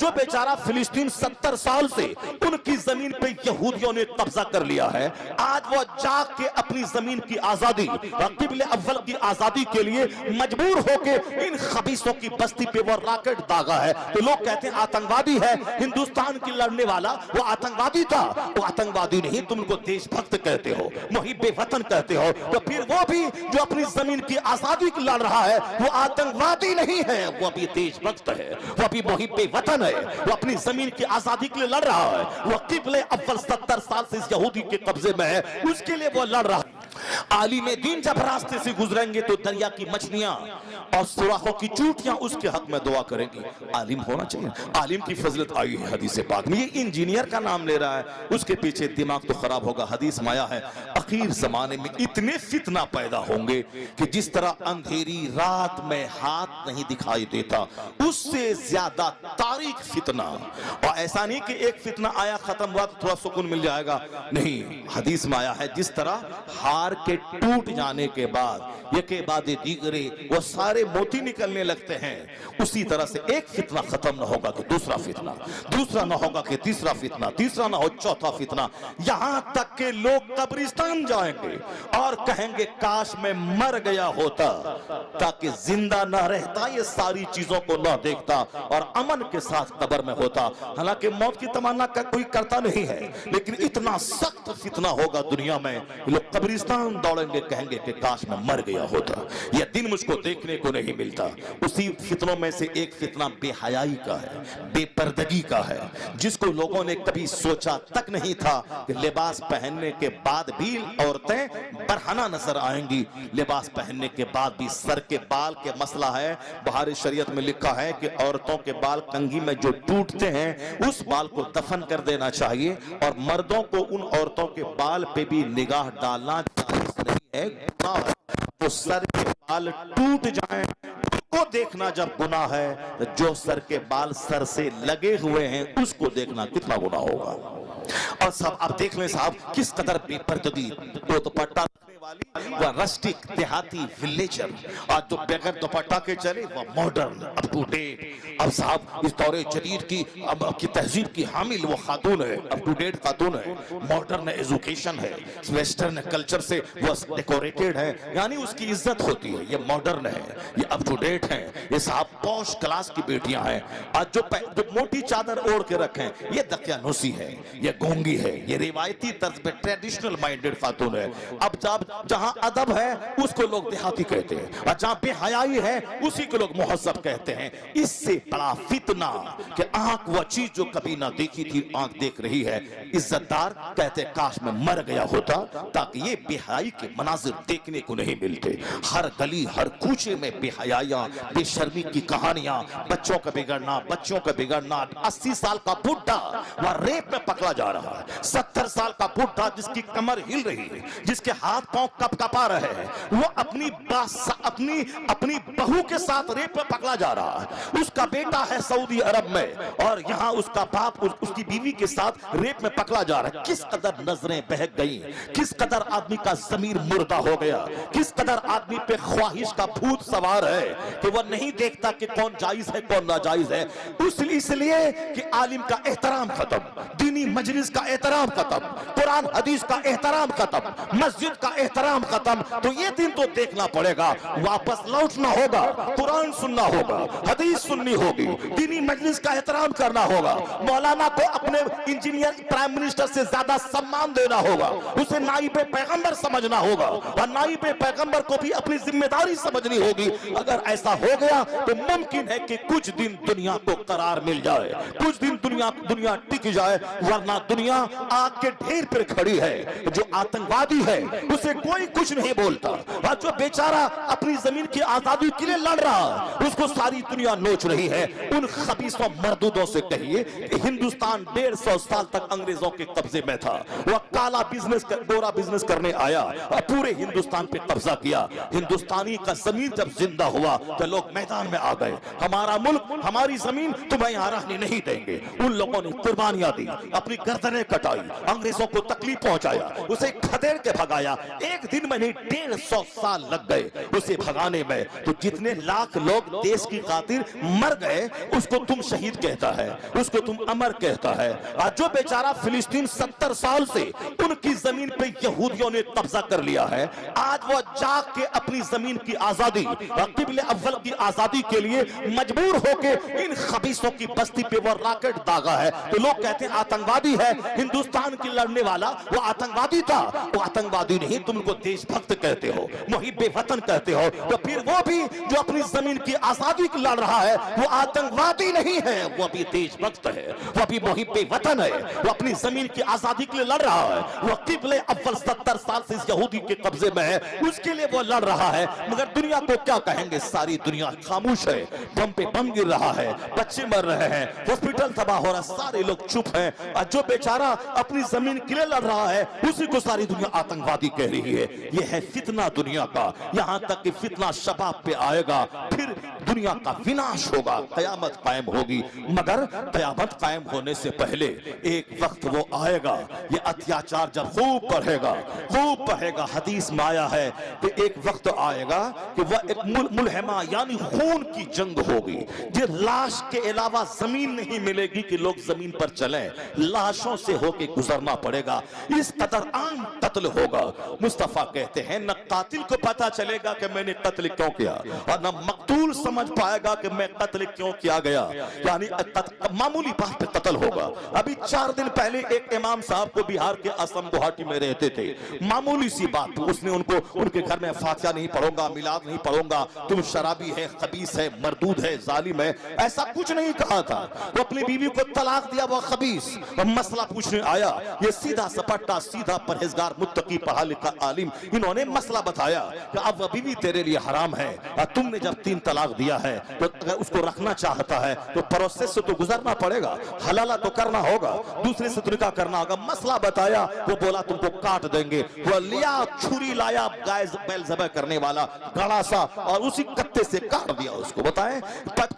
जो बेचारा फिलिस्तीन 70 साल से उनकी जमीन पे यहूदियों ने कब्जा कर लिया है, आज वो जाग के अपनी जमीन की आजादी, किबले अव्वल की आजादी के लिए मजबूर होके इन खबीसों की बस्ती पे वो रॉकेट दागा है। तो लोग कहते हैं आतंकवादी है, हिंदुस्तान की लड़ने वाला वो आतंकवादी था। वो आतंकवादी नहीं, तुम उनको देशभक्त कहते हो, मुहिब्बे वतन कहते हो। तो फिर वो भी जो अपनी जमीन की आजादी की लड़ रहा है वो आतंकवादी नहीं है, वो अभी देशभक्त है, वो अभी मुहिब्बे वतन है, वो अपनी जमीन की आजादी के लिए लड़ रहा है। वो किबले अव्वल 70 साल से इस यहूदी के कब्जे में है, उसके लिए वो लड़ रहा है। आलिम दीन जब रास्ते से गुजरेंगे तो दरिया की मछलियां और सुराखों की चूटियां उसके हक में दुआ करेंगी। आलिम होना चाहिए, आलिम की फजलत आई है हदीस पाक में। ये इंजीनियर का नाम ले रहा है, उसके पीछे दिमाग तो खराब होगा। हदीस में आया है आखिर जमाने में इतने फितना पैदा होंगे कि जिस तरह अंधेरी रात में हाथ नहीं दिखाई देता, उससे ज्यादा तारीख फितना। और ऐसा नहीं कि एक फितना आया खत्म हुआ तो थोड़ा सुकून मिल जाएगा, नहीं। हदीस में आया है जिस तरह हार के टूट जाने के बाद ये के बाद दीगरे वो सारे मोती निकलने लगते हैं, उसी तरह से एक फितना खत्म ना होगा कि दूसरा फितना, दूसरा ना होगा कि तीसरा फितना, तीसरा ना हो चौथा फितना, यहां तक के लोग कब्रिस्तान जाएंगे और कहेंगे काश मैं मर गया होता ताकि जिंदा ना रहता, ये सारी चीजों को ना देखता और अमन के साथ कब्र में होता। हालांकि मौत की तमन्ना का कोई करता नहीं है, लेकिन इतना सख्त फितना होगा दुनिया में, लोग कब्रिस्तान दौड़ेंगे, कहेंगे कि काश मैं मर गया होता। यह दिन मुझको देखने को नहीं मिलता। उसी फितनों में से एक फितना बेहयाई का है, बेपर्दगी का है, जिसको लोगों ने कभी सोचा तक नहीं था कि लिबास पहनने के बाद भी औरतें बरहना नजर आएंगी, लिबास पहनने के बाद भी। सर के बाल के मसला है, बहार शरीयत में लिखा है कि औरतों के बाल कंघी में जो टूटते हैं उस बाल को दफन कर देना चाहिए, और मर्दों को उन औरतों के बाल पे भी निगाह डालना नहीं है, गुनाह है। तो सर के बाल टूट जाएं उनको देखना जब गुनाह है, तो जो सर के बाल सर से लगे हुए हैं उसको देखना कितना गुनाह होगा। और सब आप देख लें साहब किस कदर बेपर्दगी, तो दुपट्टा रखने वाली वह रस्टिक देहाती विलेजर, और जो बगैर दुपट्टा के चले वह मॉडर्न अप टू डेट। अब साहब इस दौरे जदीद की तहजीब की हामिल वो खातून है, अप टू डेट खातून है, मॉडर्न एजुकेशन है, वेस्टर्न कल्चर से वो डेकोरेटेड है, यानी उसकी इज्जत होती है। ये मॉडर्न है, ये अप टू डेट है, ये साहब पॉश क्लास की बेटियां हैं। आज जो मोटी चादर ओढ़ के रखें ये दकियानूसी है, ये गोंगी है, ये रिवायती तर्ज पे ट्रेडिशनल माइंडेड खातून है। अब जहां अदब है उसको लोग देहाती कहते हैं, और जहां बेहयाई है उसी को लोग मुहज्जब कहते हैं। इससे बड़ा फितना कि आंख वो चीज जो कभी ना देखी थी आंख देख रही है। इज्जतदार कहते काश मैं मर गया होता ताकि ये बेहयाई के मनाजिर देखने को नहीं मिलते। हर गली हर कूचे में बेहयाइयां, बेशर्मी की कहानियां, बच्चों का बिगड़ना, बच्चों का बिगड़ना। 80 साल का बुढ़ा वह रेप में पकड़ा जा रहा है, 70 साल का बुढ़ा जिसकी कमर हिल रही है, जिसके हाथ पांव कपकपा रहे हैं, वो अपनी बहू के साथ रेप में पकड़ा जा रहा है। उसका बेटा है सऊदी अरब में और यहाँ उसका बाप उसकी बीवी के साथ रेप में पकड़ा जा रहा है। किस कदर नजरें बहक गई, किस कदर आदमी का जमीर मुर्दा हो गया, किस कदर आदमी पे ख्वाहिश का भूत सवार है कि वह नहीं देखता कि कौन जायज है कौन नाजायज है। इसलिए कि आलिम का एहतराम खत्म, दीनी मजलिस का एहतराम खत्म, कुरान हदीस का एहतराम खत्म, मस्जिद का एहतराम खत्म। तो ये दिन तो देखना पड़ेगा, वापस लौटना होगा, कुरान सुनना होगा, हदीस सुननी होगी, दीनी मजलिस का एहतराम करना होगा। मौलाना को अपने इंजीनियर प्राइम मिनिस्टर से ज्यादा सम्मान देना होगा, उसे नाइबे पैगंबर समझना होगा, और नाइबे पैगंबर को भी अपनी जिम्मेदारी समझनी होगी। अगर ऐसा हो गया तो मुमकिन है कि कुछ दिन दुनिया को करार मिल जाए, कुछ दिन दुनिया टिक जाए, वरना दुनिया आग के ढेर पर खड़ी है। जो आतंकवादी है उसे कोई कुछ नहीं बोलता, और जो बेचारा अपनी जमीन की आजादी के लिए लड़ रहा उसको सारी दुनिया नोच रही है। उन खबीसों मर्दूदों से कहिए कि हिंदुस्तान 150 साल तक अंग्रेजों के कब्जे में था, वह काला बिजनेस गोरा बिजनेस करने आया और पूरे हिंदुस्तान पे कब्जा किया। हिंदुस्तानी का जमीन जब जिंदा हुआ तो लोग मैदान में आ गए, हमारा मुल्क हमारी जमीन तुम्हें यहाँ रहने नहीं देंगे। उन लोगों ने कुर्बानियां दी, अपनी गर्दनें कटाई, अंग्रेजों को तकलीफ पहुंचाया, उसे खदेड़ के भगाया। एक दिन में नहीं 150 साल लग गए उसे भगाने में। तो जितने लाख लोग देश की खातिर मर गए उसको तुम शहीद कहता है, उसको तुम अमर कहता है। आज जो बेचारा फिलिस्तीन 70 साल से उनकी जमीन पे यहूदियों ने कब्जा कर लिया है, आज वो जाग के अपनी जमीन की आजादी, क़िबले अव्वल की आजादी के लिए मजबूर होके इन खबीसों की बस्ती पे वो रॉकेट दागा है। तो लोग कहते हैं आतंकवादी है, हिंदुस्तान की लड़ने वाला वो आतंकवादी था। वो आतंकवादी नहीं, तुम उनको देशभक्त कहते हो, मुहिब्बे वतन कहते हो। तो फिर वो भी जो अपनी जमीन की आजादी की लड़ रहा है वो आतंकवादी नहीं है, वो अभी देशभक्त है, वो अभी मुहिब्बे वतन है, वो अपनी जमीन की आजादी के लिए लड़ रहा है। वो क़िबले अव्वल 70 साल से इस यहूदी के कब्जे में है, उसके लिए वो लड़ रहा है। मगर दुनिया को क्या कहेंगे, सारी दुनिया खामोश है, बम पे बम गिर रहा है, बच्चे मर रहे हैं, हॉस्पिटल तबाह हो रहा, सारे लोग चुप हैं। और जो बेचारा अपनी जमीन के लिए लड़ रहा है उसी को सारी दुनिया आतंकवादी कह रही है। यह है फितना दुनिया का, यहां तक कि फितना शबाब पे आएगा, फिर दुनिया का विनाश होगा, कयामत कायम होगी। मगर कयामत कायम होने से पहले एक वक्त वो आएगा, ये अत्याचार जब खूब बढ़ेगा, हदीस में आया है कि एक वक्त आएगा कि वह एक मुलहमा यानी खून की जंग होगी। ये लाश के अलावा जमीन नहीं मिलेगी कि लोग जमीन पर चलें, लाशों से होके गुजरना पड़ेगा। इस कदर आम कत्ल होगा। मुस्तफा कहते हैं न कातिल को पता चलेगा कि मैंने कत्ल क्यों किया और न मकतूल समझ पाएगा कि मैं कत्ल क्यों किया गया। यानी मामूली बात पे कत्ल होगा। अभी 4 दिन पहले एक इमाम साहब को बिहार के असम गुवाहाटी में रहते थे, मामूली सी बात उसने उनको उनके घर में फातिहा नहीं पढ़ूंगा, मिलाद नहीं पढ़ूंगा, तुम शराबी है, खबीस है, मरदूद है, जालिम है, ऐसा कुछ नहीं कहा था। वो अपनी बीवी को तलाक दिया, वो खबीस। मसला पूछने आया, ये सीधा सपाटा सीधा परहेजगार मुत्तकी पढ़ा लिखा आलिम, इन्होंने मसला बताया कि अब वह बीवी तेरे लिए हराम है और तुमने जब 3 तलाक दिया है तो अगर उसको रखना चाहता है तो प्रोसेस से तो गुजरना पड़ेगा, हलाला तो करना होगा, दूसरे से तो निकाह करना होगा। मसला बताया, वो बोला तुमको काट देंगे। वो लिया छुरी लाया, गाय बैल ज़बह करने वाला गड़ा सा, और उसी कत्ते से काट दिया उसको। बताएं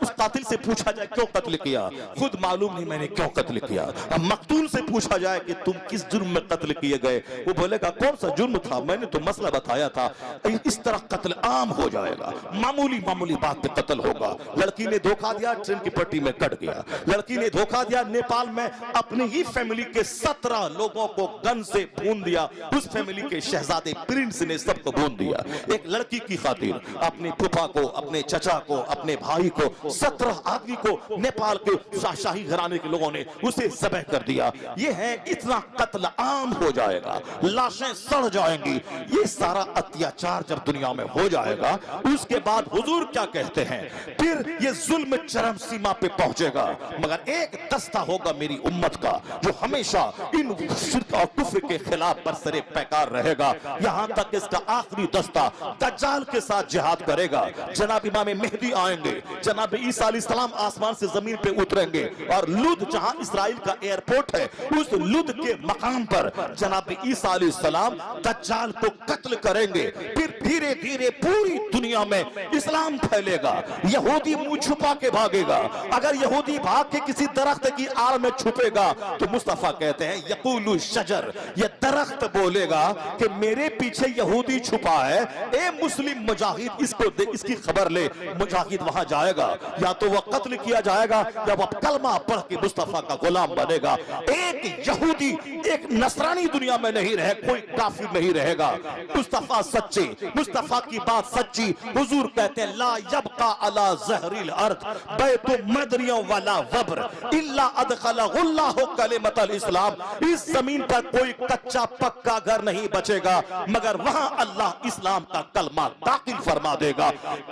उस कातिल से पूछा जाए क्यों कत्ल किया, खुद मालूम नहीं मैंने क्यों कत्ल किया। अब मकतूल से पूछा जाए कि तुम किस जुर्म में कत्ल किए गए, वो बोलेगा कौन सा जुर्म था, मैंने तो मसला बताया था। इस तरह कत्ल आम हो जाएगा, मामूली बात पे कत्ल होगा। लड़की ने धोखा दिया, ट्रेन की पट्टी में कट गया। लड़की ने धोखा दिया, नेपाल में अपनी ही फैमिली के 17 लोगों को गन से भून दिया, उस फैमिली के शहजादे प्रिंस ने सबको भून दिया। एक लड़की की खातिर अपने फूफा को, अपने चचा को, अपने भाई को, 17 आदमी को नेपाल के शाही घराने के लोगों ने उसे ज़बह कर दिया। ये है, इतना कत्ल आम हो जाएगा, लाशें सड़ जाएंगी। ये सारा अत्याचार जब दुनिया में हो जाएगा उसके बाद हुजूर क्या कहते हैं, फिर ये जुल्म चरम सीमा पे पहुंचेगा। मगर एक दस्ता होगा मेरी उम्मत का जो हमेशा इन शिर्क और कुफ्र के खिलाफ बरसरे पैकार रहेगा, यहां तक इसका आखिरी दस्ता दज्जाल के साथ जिहाद करेगा। जनाब इमाम मेहदी आएंगे, जनाब ईसा अलैहिस्सलाम आसमान से जमीन पे उतरेंगे और लुद जहां इस्राइल का एयरपोर्ट है उस लुद के मकाम पर जनाब ईसा अलैहिस्सलाम दज्जाल को कत्ल करेंगे। फिर धीरे धीरे पूरी दुनिया में इस्लाम फैलेगा। यहूदी मुंह छुपा के भागेगा। अगर यहूदी भाग के किसी दरख्त की आड़ में छुपेगा तो मुस्तफा कहते हैं यकूलु शजर, ये दरख्त बोलेगा कि मेरे पीछे यहूदी छुपा है, ए मुस्लिम मुजाहिद इसको दे, इसकी खबर ले। मुजाहिद वहां जाएगा, या तो वह कत्ल किया जाएगा या वह कलमा पढ़ के मुस्तफा का गुलाम बनेगा। एक यहूदी, एक नसरानी दुनिया में नहीं रहे, कोई काफिर नहीं रहेगा। मुस्तफा सच्चे, मुस्तफा की बात सच्ची। हुजूर कहते हैं ला यबका अला ज़हरिल अर्द बैतु मदरियों वाला वब्र इल्ला अदखलहुल्लाहु कलिमतल इस्लाम। इस जमीन पर कोई कच्चा पक्का घर नहीं बचेगा मगर वहां अल्लाह इस्लाम का कलमा दाखिल फरमा देगा।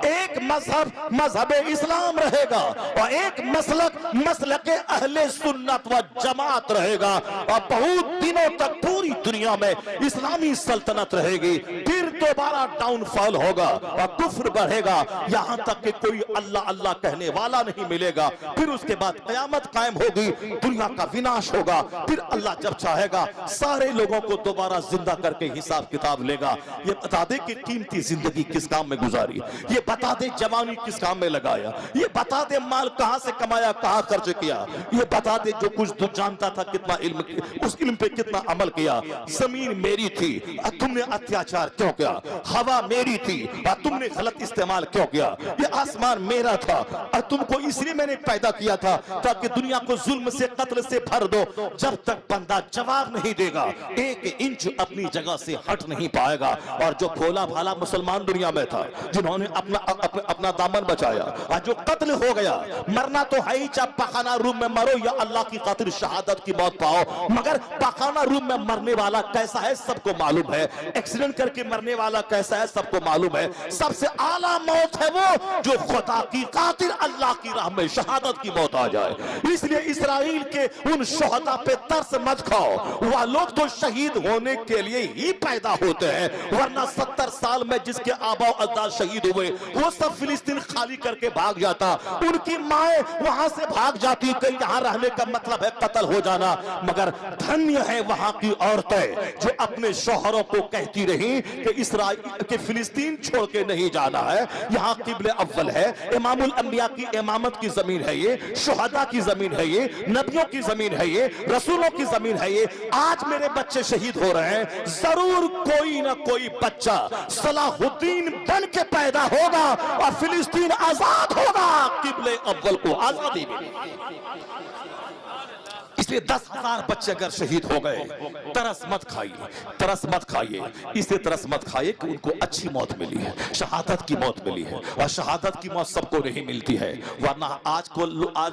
एक मजहब मजहब इस्लाम रहेगा और एक मसलक अहले सुन्नत व जमात रहेगा और बहुत दिनों तक पूरी दुनिया में इस्लामी सल्तनत रहेगी। फिर दोबारा डाउनफॉल होगा और कुफ्र बढ़ेगा, यहां तक कि कोई अल्लाह अल्लाह कहने वाला नहीं मिलेगा। फिर उसके बाद कयामत कायम होगी, दुनिया का विनाश होगा। फिर अल्लाह जब चाहेगा सारे लोगों को दोबारा जिंदा करके हिसाब किताब लेगा। ये बता दे कि कीमती जिंदगी किस काम में गुजारी, ये बता दे जवानी किस काम में लगाया, ये बता दे माल कहां से कमाया, कहां खर्च किया, ये बता दे जो कुछ तू जानता था कितना इल्म, उस इल्म पे कितना अमल किया। जमीन मेरी थी, और तुमने अत्याचार क्यों किया? हवा मेरी थी और तुमने गलत इस्तेमाल क्यों किया? ये आसमान मेरा था और तुमको इसलिए मैंने पैदा किया था ताकि दुनिया को जुल्म से, कत्ल से भर दो। जब तक बंदा जवाब नहीं देगा, एक इंच अपनी जगह से हट नहीं पाएगा। और जो भोला भाला मुसलमान दुनिया में था, जिन्होंने अपना दामन बचाया, और जो कत्ल हो गया, मरना तो है ही, चाहे पखाना रूम में मरो या अल्लाह की खातिर शहादत की मौत पाओ, मगर पखाना रूम में मरने वाला कैसा है सबको मालूम है, एक्सीडेंट करके मरने वाला कैसा है सबको मालूम है। सबसे आला मौत है वो जो खुदा की खातिर अल्लाह की राह में शहादत की मौत आ जाए। इसलिए इस्राएल के उन शोहदा पे तरस मत खाओ, वह लोग तो शहीद होने के लिए ही पैदा होते हैं, वरना 70 साल में जिसके आबा अजदाद शहीद हुए वो सब फिलिस्तीन खाली करके भाग जाता, उनकी माएं वहां से भाग जाती कि यहाँ रहने का मतलब है कत्ल हो जाना। मगर धन्य है वहां की औरतें जो अपने शौहरों को कहती रही कि इस्राएल के फिलिस्तीन छोड़ के नहीं जाना है, यहाँ किबले अव्वल है, इमामुल अंबिया की इमामत की जमीन है ये, शुहदा की जमीन है ये, नबियों की जमीन है ये, रसूलों की जमीन है ये। आज मेरे बच्चे शहीद हो रहे हैं, जरूर कोई ना कोई बच्चा सलाहुद्दीन बन के पैदा होगा और फिलिस्तीन आजाद होगा, किबले अव्वल को आजादी मिलेगी। इसलिए 10,000 बच्चे अगर शहीद हो गए, तरस मत खाइए, तरस मत खाइए, इसलिए तरस मत खाइए कि उनको अच्छी मौत मिली है, शहादत की मौत मिली है, और शहादत की मौत सबको नहीं मिलती है। वरना आज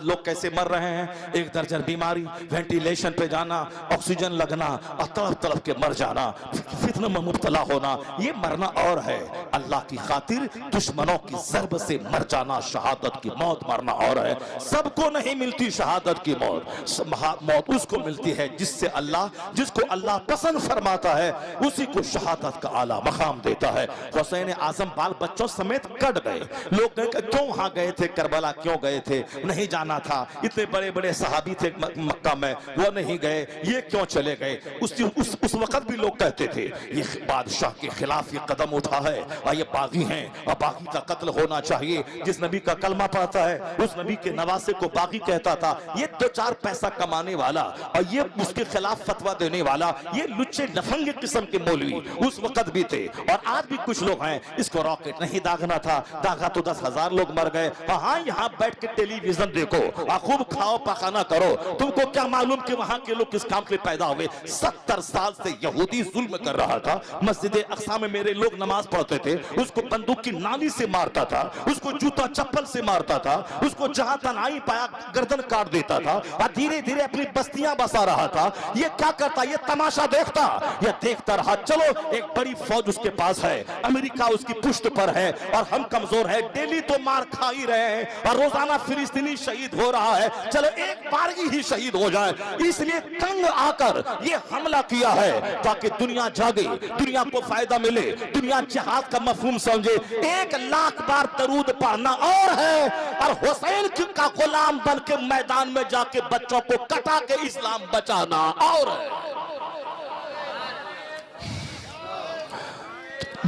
लोग कैसे मर रहे हैं, एक दर्जन बीमारी, वेंटिलेशन पे जाना, ऑक्सीजन लगना और तड़प तड़प के मर जाना, फितने में मुब्तला होना, ये मरना और है। अल्लाह की खातिर दुश्मनों की ज़र्ब से मर जाना, शहादत की मौत मरना और है। सबको नहीं मिलती शहादत की मौत, मौत उसको मिलती है जिसको अल्लाह पसंद फरमाता है, उसी को शहादत का आला मकाम देता है। हुसैन आजम बाल बच्चों समेत कट गए। लोग क्यों वहां गए थे, करबला क्यों गए थे, नहीं जाना था, इतने बड़े बड़े सहाबी थे मक्का में, वो नहीं गए, ये क्यों चले गए? उस वक्त भी लोग कहते थे ये बादशाह के खिलाफ ये कदम उठा है और ये बागी हैं और बागी का कत्ल होना चाहिए। जिस नबी का कलमा पढ़ता है उस नबी के नवासे को बागी कहता था। ये 2-4 पैसा कमाने वाला और ये उसके खिलाफ फतवा देने वाला, ये लुच्चे लफंगे किस्म के मौलवी उस वक्त भी थे और आज भी कुछ लोग हैं। इसको रॉकेट नहीं दागना था, दागा तो 10,000 लोग मर गए। हाँ, यहाँ बैठ के टेलीविजन देखो और खूब खाओ पकाना करो, तुमको क्या मालूम कि वहां के लोग किस काम के लिए पैदा हुए। 70 साल से यहूदी जुल्म कर रहा था। मस्जिद अक्सा में मेरे लोग नमाज पढ़ते थे, उसको बंदूक की नाली से मारता था, उसको जूता चप्पल से मारता था, उसको जहां तनाई पाया गर्दन काट देता था और धीरे धीरे अपनी बस्तियां बसा रहा था। ये क्या करता, ये तमाशा देखता, ये देखता रहा। चलो एक बड़ी फौज उसके पास है, अमेरिका उसकी पुष्ट पर है और हम कमजोर है, डेली तो मार खा ही रहे हैं और रोजाना फिलिस्तीनी शहीद हो रहा है, चलो एक बार ही शहीद हो जाए। इसलिए तंग आकर ये हमला किया है ताकि दुनिया जागे, दुनिया को फायदा मिले, दुनिया जिहाद का मफहूम समझे। 1 लाख बार दरूद पढ़ना और है और हुसैन का गुलाम बन के मैदान में जाके बच्चों को कटा के इस्लाम बचाना और है।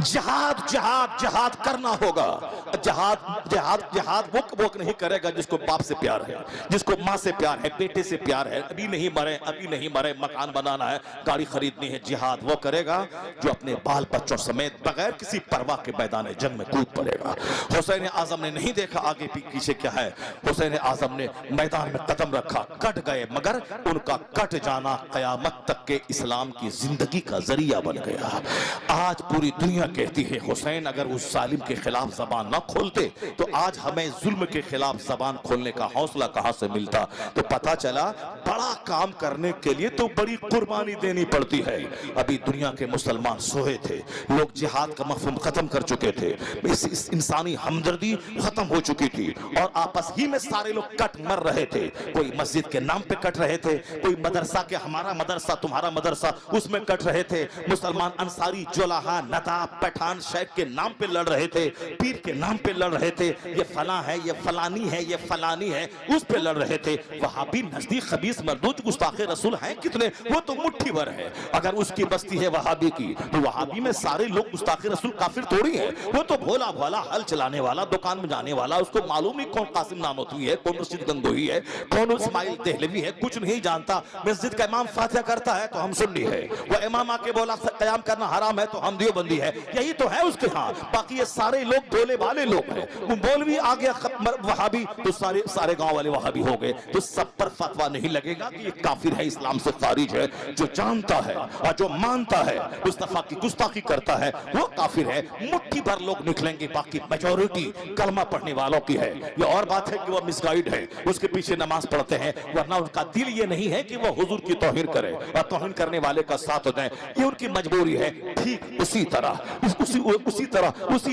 जिहाद जिहाद जिहाद करना होगा। जिहाद जिहाद जिहाद वो नहीं करेगा जिसको बाप से प्यार है, जिसको माँ से प्यार है, बेटे से प्यार है, अभी नहीं मरे, मकान बनाना है, गाड़ी खरीदनी है। जिहाद वो करेगा जो अपने बाल बच्चों समेत बगैर किसी परवाह के मैदान जंग में कूद पड़ेगा। हुसैन आजम ने नहीं देखा आगे पीछे क्या है, हुसैन आजम ने मैदान में कदम रखा, कट गए, मगर उनका कट जाना कयामत तक के इस्लाम की जिंदगी का जरिया बन गया। आज पूरी दुनिया कहती है हुसैन अगर उस जालिम के खिलाफ जबान न खोलते तो आज हमें जुल्म के खिलाफ जबान खोलने का हौसला कहां से मिलता। तो पता चला बड़ा काम करने के लिए तो बड़ी कुर्बानी देनी पड़ती है। अभी दुनिया के मुसलमान सोए थे, लोग जिहाद का मफहूम खत्म कर चुके थे, इस इंसानी हमदर्दी खत्म हो चुकी थी और आपस ही में सारे लोग कट मर रहे थे। कोई मस्जिद के नाम पे कट रहे थे, कोई मदरसा के हमारा मदरसा तुम्हारा मदरसा उसमें कट रहे थे। मुसलमान अंसारी जुलाहा नदाब पठान शेख के नाम पे लड़ रहे थे, पीर के नाम पे लड़ रहे थे, ये फला है, ये फलानी है, ये फलानी है, उस पे लड़ रहे थे। वहां भी नजदीक खबीस मरदूद गुस्ताखे रसूल हैं कितने, वो तो मुट्ठी भर है। अगर उसकी बस्ती है वहाबी की, तो वहाबी में सारे लोग गुस्ताखे रसूल काफिर थोड़ी है। वो तो भोला भाला हल चलाने वाला, दुकान में जाने वाला, उसको मालूम नहीं कौन कासिम नानोतवी है, कौन रशीद गंगोही है, कौन इस्माइल देहलवी है, कुछ नहीं जानता। मस्जिद का इमाम फातिहा करता है तो हम सुन्नी है, वो इमाम आके बोला कयाम करना हराम है तो हम देवबंदी है, यही तो है उसके यहाँ। बाकी ये सारे लोग भोले भाले लोग हैं। वो मौलवी आ गया वहाबी तो सारे गांव वाले वहाबी हो गए। तो सब पर फतवा नहीं लगेगा कि ये काफिर है, इस्लाम से खारिज है। जो जानता है और जो मानता है, मुस्तफा की गुस्ताखी करता है, वो काफिर है। मुट्ठी भर लोग निकलेंगे, बाकी मेजॉरिटी कलमा पढ़ने वालों की है। ये और बात है कि वो मिसगाइड है, उसके पीछे नमाज पढ़ते हैं, वरना उनका दिल ये नहीं है कि वो हुजूर की तौहीन करे और तौहीन करने वाले का साथ दें। ये उनकी मजबूरी है। ठीक उसी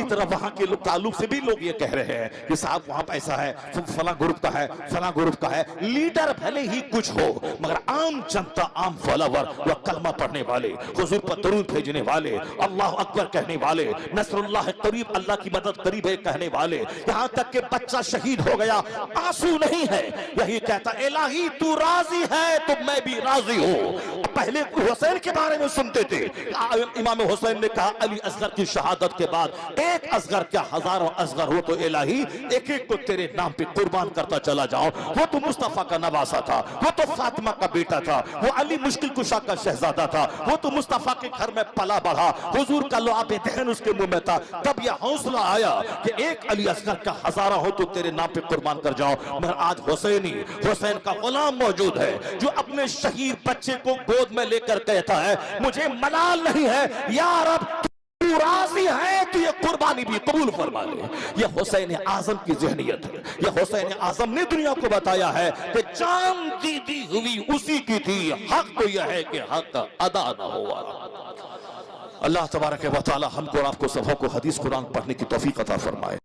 तरह वहां के ताल्लुक से भी लोग ये कह रहे हैं कि साहब वहां पैसा है, फला ग्रुप का है, फला ग्रुप का है। लीडर भले ही कुछ हो, मगर आम जनता, आम फॉलोवर, वह कलमा पढ़ने वाले, हुजूर पर दरूद भेजने वाले, अल्लाह अकबर कहने वाले, नसरुल्लाह करीब, अल्लाह की मदद करीब है कहने वाले, यहां तक कि बच्चा शहीद हो गया, आंसू नहीं है, यही कहता इलाही तू राजी है तो मैं भी राजी हूं। पहले हुसैन के बारे में सुनते थे, इमाम हुसैन ने कहा अली असगर की शहादत के बाद एक असगर क्या हजारों असगर हो तो इलाही एक एक को तेरे नाम पे कुर्बान करता चला जाओ। वो तो मुस्तफा का नवासा था, वो तो फातिमा का बेटा था, वो अली मुश्किल कुशा का शहजादा था, वो तो मुस्तफा के घर में पला बढ़ा, हुजूर का लुआब दहन उसके मुंह में था। तब यह हौसला आया कि एक अली असगर का हजारा हो तो तेरे नाम पे कुर्बान कर जाओ। मगर आज हुसैन का गुलाम मौजूद है जो अपने शहीद बच्चे को गोद में लेकर कहता है मुझे मलाल नहीं है या रब, तू राजी है तो ये कुर्बानी भी कबूल फरमा ले। ये हुसैन आजम की ज़हनियत है। ये हुसैन आजम ने दुनिया को बताया है कि जान दी हुई उसी की थी, हक तो यह है कि हक अदा न हुआ। अल्लाह तबारक व तआला हमको और आपको सबको हदीस कुरान पढ़ने की तौफीक अता फरमाए।